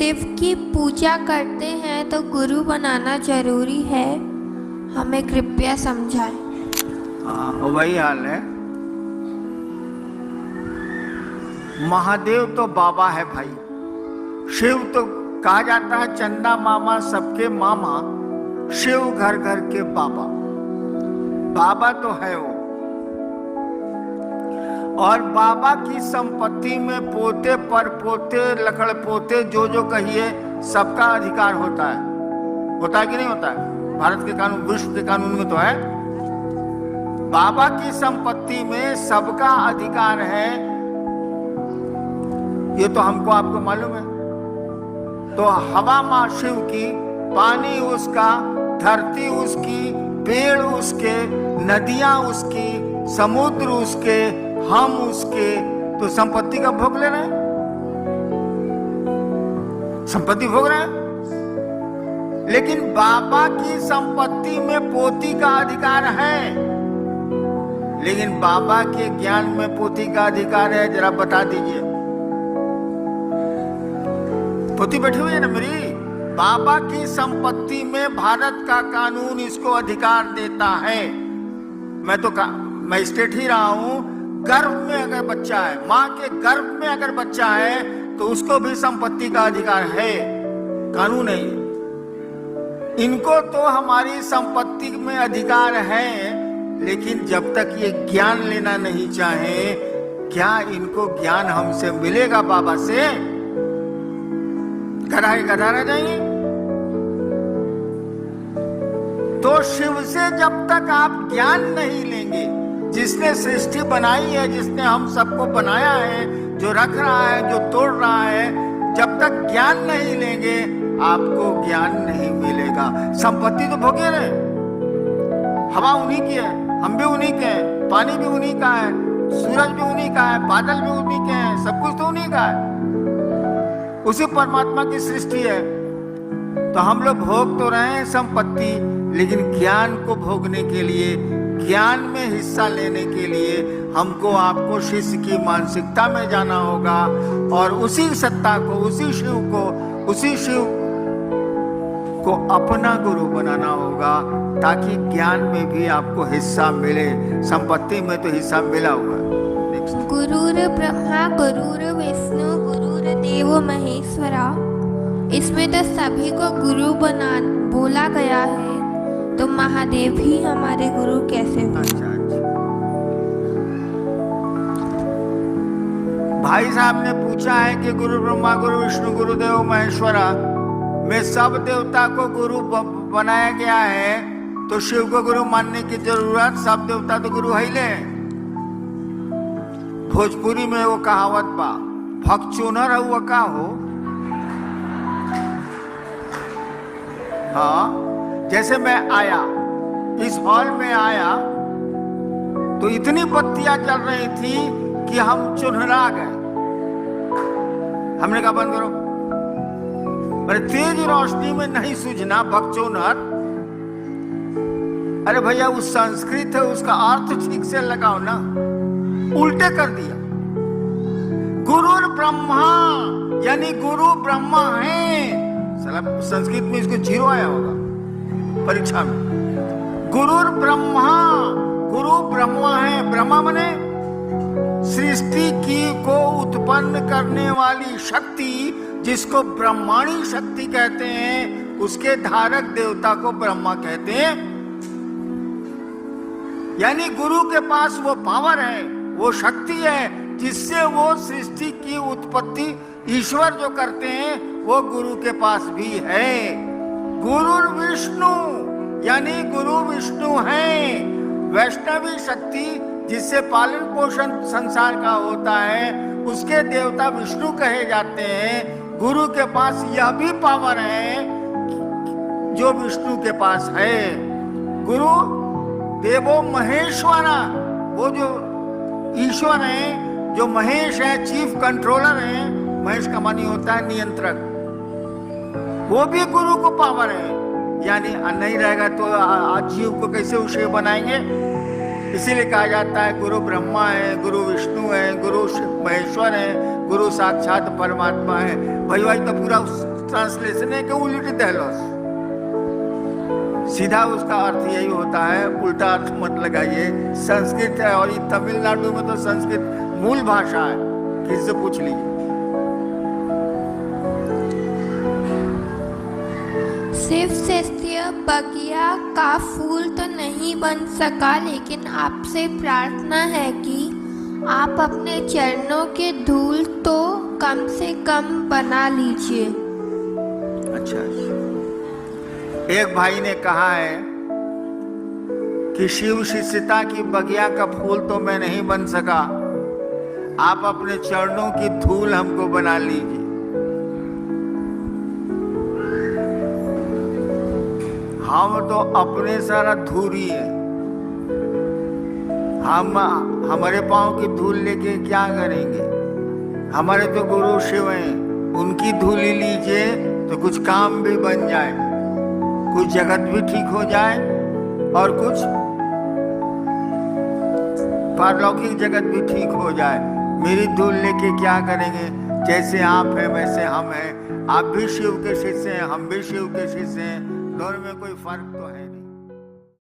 शिव की पूजा करते हैं तो गुरु बनाना जरूरी है, हमें कृपया समझाएं। हाँ, वही हाल है। महादेव तो बाबा है भाई, शिव तो कहा जाता है चंदा मामा सबके मामा, शिव घर घर के बाबा। बाबा तो है वो, और बाबा की संपत्ति में पोते पर पोते लकड़ पोते जो जो कहिए सबका अधिकार होता है कि नहीं होता है? भारत के कानून, विश्व के कानून में तो है। बाबा की संपत्ति में सबका अधिकार है, ये तो हमको आपको मालूम है। तो हवा माँ शिव की, पानी उसका, धरती उसकी, पेड़ उसके, नदियां उसकी, समुद्र उसके, हम उसके, तो संपत्ति का भोग ले रहे हैं, संपत्ति भोग रहे हैं। लेकिन बाबा की संपत्ति में पोती का अधिकार है, लेकिन बाबा के ज्ञान में पोती का अधिकार है, जरा बता दीजिए। पोती बैठी हुई है ना मेरी। बाबा की संपत्ति में भारत का कानून इसको अधिकार देता है। मैं स्टेट ही रहा हूं, गर्भ में अगर बच्चा है, मां के गर्भ में अगर बच्चा है तो उसको भी संपत्ति का अधिकार है, कानून है। इनको तो हमारी संपत्ति में अधिकार है, लेकिन जब तक ये ज्ञान लेना नहीं चाहे, क्या इनको ज्ञान हमसे मिलेगा? बाबा से गधा के गधा रह जाएंगे। तो शिव से जब तक आप ज्ञान नहीं लेंगे, जिसने सृष्टि बनाई है, जिसने हम सबको बनाया है, जो रख रहा है, जो तोड़ रहा है, जब तक ज्ञान नहीं लेंगे आपको ज्ञान नहीं मिलेगा। संपत्ति तो भोगे रहे, हवा उन्हीं की है, हम भी उन्हीं के हैं, पानी भी उन्हीं का है, सूरज भी उन्हीं का है, बादल भी उन्हीं के हैं, सब कुछ तो उन्हीं का है, उसी परमात्मा की सृष्टि है। तो हम लोग भोग तो रहे हैं संपत्ति, लेकिन ज्ञान को भोगने के लिए, ज्ञान में हिस्सा लेने के लिए हमको आपको शिष्य की मानसिकता में जाना होगा, और उसी सत्ता को, उसी शिव को अपना गुरु बनाना होगा, ताकि ज्ञान में भी आपको हिस्सा मिले। संपत्ति में तो हिस्सा मिला हुआ है। गुरुर ब्रह्मा गुरुर विष्णु गुरुर देव महेश्वरा, इसमें तो सभी को गुरु बोला गया है, तो महादेव ही हमारे गुरु कैसे हुए? अच्छा। भाई साहब ने पूछा है कि गुरु ब्रह्मा गुरु विष्णु गुरुदेव महेश्वरा में सब देवता को गुरु बनाया गया है, तो शिव को गुरु मानने की जरूरत, सब देवता तो गुरु है ले। भोजपुरी में वो कहावत बा, भक्चुनर हुआ का हो। हाँ, जैसे मैं आया, इस हॉल में आया तो इतनी बत्तियां जल रही थी कि हम चुनहरा गए। हमने कहा बंद करो, अरे तेज रोशनी में नहीं सूझना भक्चोनर। अरे भैया वो संस्कृत है, उसका अर्थ ठीक से लगाओ ना, उल्टे कर दिया। गुरु ब्रह्मा यानी गुरु ब्रह्मा है, संस्कृत में इसको 0 आया होगा परीक्षा में। गुरु ब्रह्मा है, ब्रह्मा माने सृष्टि की को उत्पन्न करने वाली शक्ति, जिसको ब्रह्माणी शक्ति कहते हैं, उसके धारक देवता को ब्रह्मा कहते हैं। यानी गुरु के पास वो पावर है, वो शक्ति है, जिससे वो सृष्टि की उत्पत्ति ईश्वर जो करते हैं वो गुरु के पास भी है। गुरु विष्णु यानी गुरु विष्णु है, वैष्णवी शक्ति जिससे पालन पोषण संसार का होता है, उसके देवता विष्णु कहे जाते हैं। गुरु के पास यह भी पावर है जो विष्णु के पास है। गुरु देवो महेश्वरा, वो जो ईश्वर है, जो महेश है, चीफ कंट्रोलर है, महेश का मानी होता है नियंत्रक, वो भी गुरु को पावर है। यानी नहीं रहेगा तो आज जीव को कैसे उसे बनाएंगे। इसीलिए कहा जाता है गुरु ब्रह्मा है, गुरु विष्णु है, गुरु महेश्वर है, गुरु साक्षात परमात्मा है। भाई तो पूरा ट्रांसलेशन है कि उल्टी दहलोस। सीधा उसका अर्थ यही होता है, उल्टा अर्थ मत लगाइए। संस्कृत है और ये तमिलनाडु में तो संस्कृत मूल भाषा है, किससे पूछ लीजिए। सिर्फ सस्य बगिया का फूल तो नहीं बन सका, लेकिन आपसे प्रार्थना है कि आप अपने चरणों के धूल तो कम से कम बना लीजिए। अच्छा, एक भाई ने कहा है कि शिव शिष्यता की बगिया का फूल तो मैं नहीं बन सका, आप अपने चरणों की धूल हमको बना लीजिए। हम तो अपने सारा धूरी है, हम हमारे पांव की धूल लेके क्या करेंगे। हमारे तो गुरु शिव हैं, उनकी धूल ही लीजिए तो कुछ काम भी बन जाए, कुछ जगत भी ठीक हो जाए और कुछ पारलौकिक जगत भी ठीक हो जाए। मेरी धूल लेके क्या करेंगे। जैसे आप हैं वैसे हम हैं, आप भी शिव के शिष्य हैं, हम भी शिव के शिष्य हैं, दोनों में कोई फर्क तो है।